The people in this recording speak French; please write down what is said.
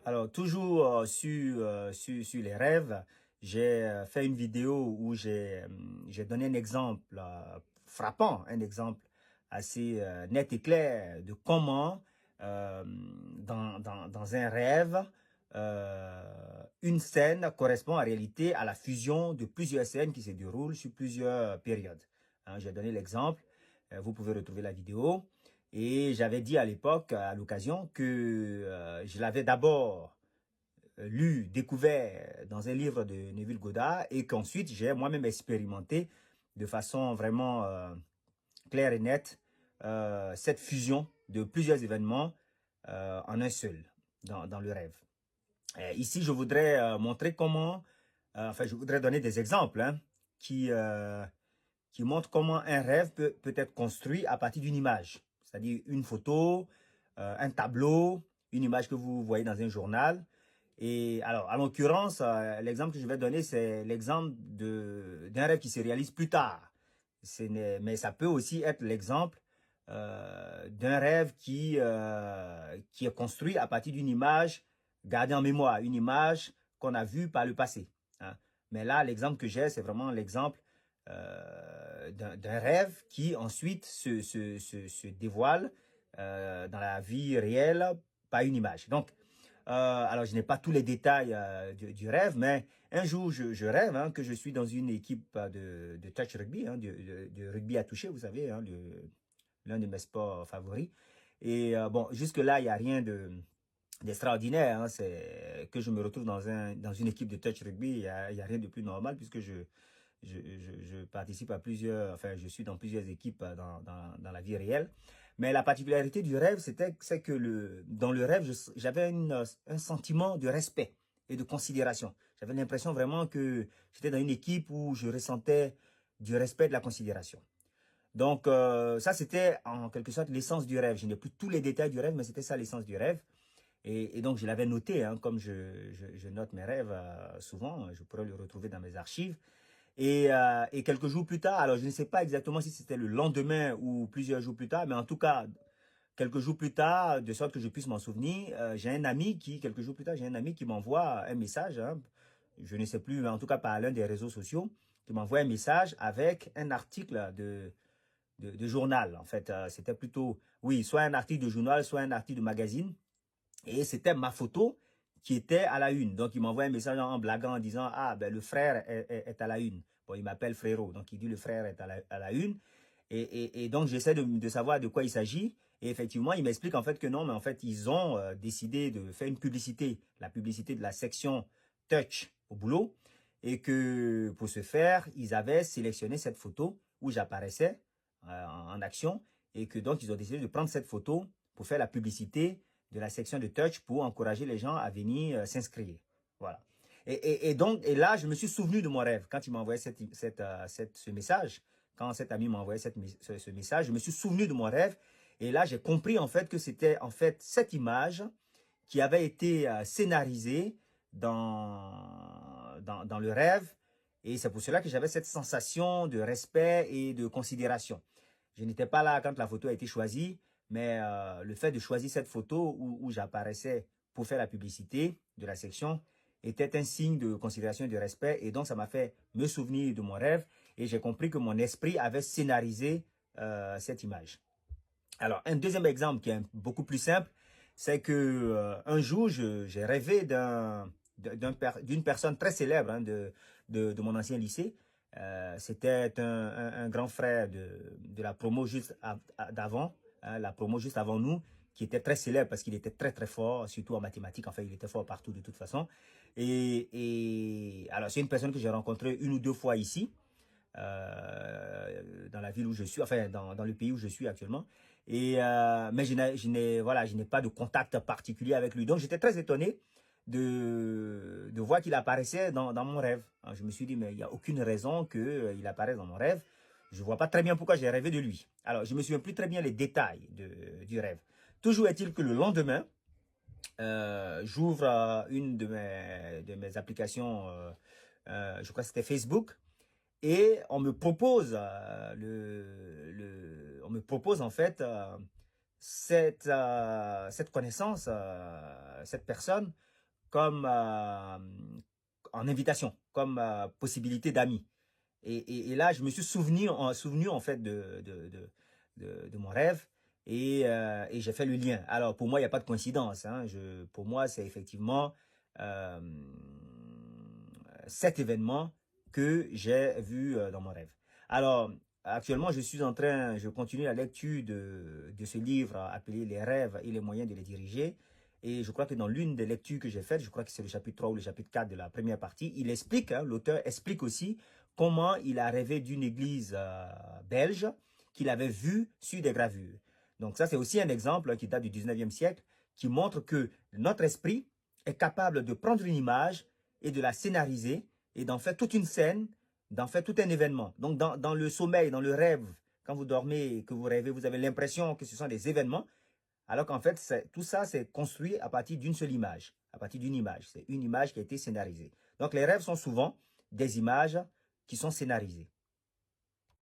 Alors, toujours sur les rêves, j'ai fait une vidéo où j'ai donné un exemple frappant, un exemple assez net et clair de comment, dans un rêve, une scène correspond en réalité à la fusion de plusieurs scènes qui se déroulent sur plusieurs périodes. Hein, j'ai donné l'exemple, vous pouvez retrouver la vidéo. Et j'avais dit à l'époque, à l'occasion, que je l'avais d'abord lu, découvert dans un livre de Neville Goddard et qu'ensuite j'ai moi-même expérimenté de façon vraiment claire et nette cette fusion de plusieurs événements en un seul, dans le rêve. Ici, je voudrais montrer comment, enfin, je voudrais donner des exemples qui montrent comment un rêve peut être construit à partir d'une image. C'est-à-dire une photo, un tableau, une image que vous voyez dans un journal. Et alors, en l'occurrence, l'exemple que je vais donner, c'est l'exemple d'un rêve qui se réalise plus tard. Mais ça peut aussi être l'exemple d'un rêve qui est construit à partir d'une image gardée en mémoire, une image qu'on a vue par le passé. Hein. Mais là, l'exemple que j'ai, c'est vraiment l'exemple d'un rêve qui ensuite se dévoile dans la vie réelle par une image. Donc, alors, je n'ai pas tous les détails du rêve, mais un jour, je rêve que je suis dans une équipe de touch rugby, de rugby à toucher, vous savez, l'un de mes sports favoris. Et bon, jusque-là, il n'y a rien d'extraordinaire. C'est que je me retrouve dans une équipe de touch rugby, il y a rien de plus normal puisque je participe à plusieurs, enfin, je suis dans plusieurs équipes dans la vie réelle. Mais la particularité du rêve, c'est que dans le rêve, j'avais un sentiment de respect et de considération. J'avais l'impression vraiment que j'étais dans une équipe où je ressentais du respect et de la considération. Donc, ça, c'était en quelque sorte l'essence du rêve. Je n'ai plus tous les détails du rêve, mais c'était ça l'essence du rêve. Et donc, je l'avais noté, comme je note mes rêves souvent. Je pourrais le retrouver dans mes archives. Et quelques jours plus tard, alors je ne sais pas exactement si c'était le lendemain ou plusieurs jours plus tard, mais en tout cas, quelques jours plus tard, de sorte que je puisse m'en souvenir, quelques jours plus tard, j'ai un ami qui m'envoie un message, je ne sais plus, mais en tout cas par l'un des réseaux sociaux, qui m'envoie un message avec un article de journal. En fait, c'était plutôt, oui, soit un article de journal, soit un article de magazine. Et c'était ma photo qui était à la une. Donc, il m'envoie un message en blaguant en disant, ah, ben, le frère est à la une. Bon, il m'appelle frérot. Donc, il dit, le frère est à la une. Et donc, j'essaie de savoir de quoi il s'agit. Et effectivement, il m'explique en fait que non, mais en fait, ils ont décidé de faire une publicité, la publicité de la section Touch au boulot. Et que pour ce faire, ils avaient sélectionné cette photo où j'apparaissais en action. Et que donc, ils ont décidé de prendre cette photo pour faire la publicité de la section de touch pour encourager les gens à venir s'inscrire. Voilà. Et donc, là, je me suis souvenu de mon rêve. Quand il m'a envoyé ce message, quand cet ami m'a envoyé ce message, je me suis souvenu de mon rêve. Et là, j'ai compris en fait que c'était en fait cette image qui avait été scénarisée dans le rêve. Et c'est pour cela que j'avais cette sensation de respect et de considération. Je n'étais pas là quand la photo a été choisie, mais le fait de choisir cette photo où j'apparaissais pour faire la publicité de la section était un signe de considération et de respect. Et donc, ça m'a fait me souvenir de mon rêve. Et j'ai compris que mon esprit avait scénarisé cette image. Alors, un deuxième exemple qui est beaucoup plus simple, c'est que un jour, j'ai rêvé d'une personne très célèbre de mon ancien lycée. C'était un grand frère de la promo juste d'avant, la promo juste avant nous, qui était très célèbre parce qu'il était très très fort, surtout en mathématiques. Enfin, il était fort partout de toute façon. Et alors, c'est une personne que j'ai rencontrée une ou deux fois ici, dans la ville où je suis, enfin dans le pays où je suis actuellement. Mais je n'ai pas de contact particulier avec lui. Donc, j'étais très étonné de voir qu'il apparaissait dans mon rêve. Alors, je me suis dit, mais il n'y a aucune raison qu'il apparaisse dans mon rêve. Je vois pas très bien pourquoi j'ai rêvé de lui. Alors, je me souviens plus très bien les détails du rêve. Toujours est-il que le lendemain, j'ouvre une de mes applications, je crois que c'était Facebook, et on me propose on me propose en fait cette connaissance, cette personne comme en invitation, comme possibilité d'amis. Et là, je me suis souvenu en fait de mon rêve et j'ai fait le lien. Alors, pour moi, il n'y a pas de coïncidence. Hein. Pour moi, c'est effectivement euh, cet événement que j'ai vu dans mon rêve. Alors, actuellement, je continue la lecture de ce livre appelé Les rêves et les moyens de les diriger. Et je crois que dans l'une des lectures que j'ai faites, je crois que c'est le chapitre 3 ou le chapitre 4 de la première partie, il explique, hein, l'auteur explique aussi comment il a rêvé d'une église belge qu'il avait vue sur des gravures. Donc ça, c'est aussi un exemple qui date du 19e siècle, qui montre que notre esprit est capable de prendre une image et de la scénariser et d'en faire toute une scène, d'en faire tout un événement. Donc dans le sommeil, dans le rêve, quand vous dormez, que vous rêvez, vous avez l'impression que ce sont des événements, alors qu'en fait, tout ça, c'est construit à partir d'une seule image, à partir d'une image. C'est une image qui a été scénarisée. Donc les rêves sont souvent des images qui sont scénarisées.